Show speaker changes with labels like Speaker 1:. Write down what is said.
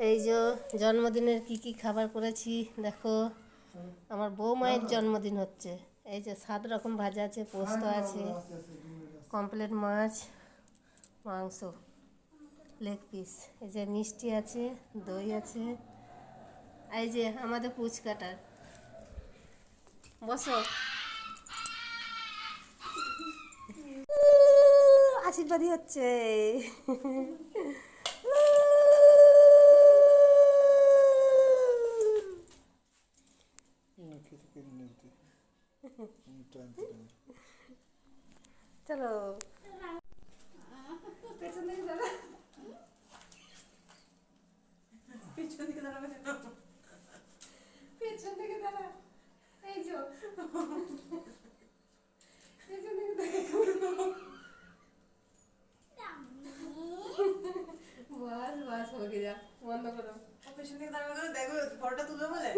Speaker 1: এই যে জন্মদিনের কি কি খাবার করেছি দেখো। আমার বৌমায়ের জন্মদিন হচ্ছে। এই যে 7 রকম ভাজা আছে, পোস্ত আছে, কমপ্লেট মাছ, মাংস, লেগ পিস, এই যে মিষ্টি আছে, দই আছে, এই যে আমাদের পুচকাটার। বসো, আশীর্বাদই হচ্ছে। চলো পেছন দিকে দাঁড়া, পেছন দিকে দাঁড়া, পেছন দিকে দাঁড়া। এই যে পেছন দিকে দাঁড়া। বাস বাস, হয়ে যা, বন্ধ করো।
Speaker 2: পেছন দিকে দাঁড়ানো দেখো ফটোটা তুলবে বলে।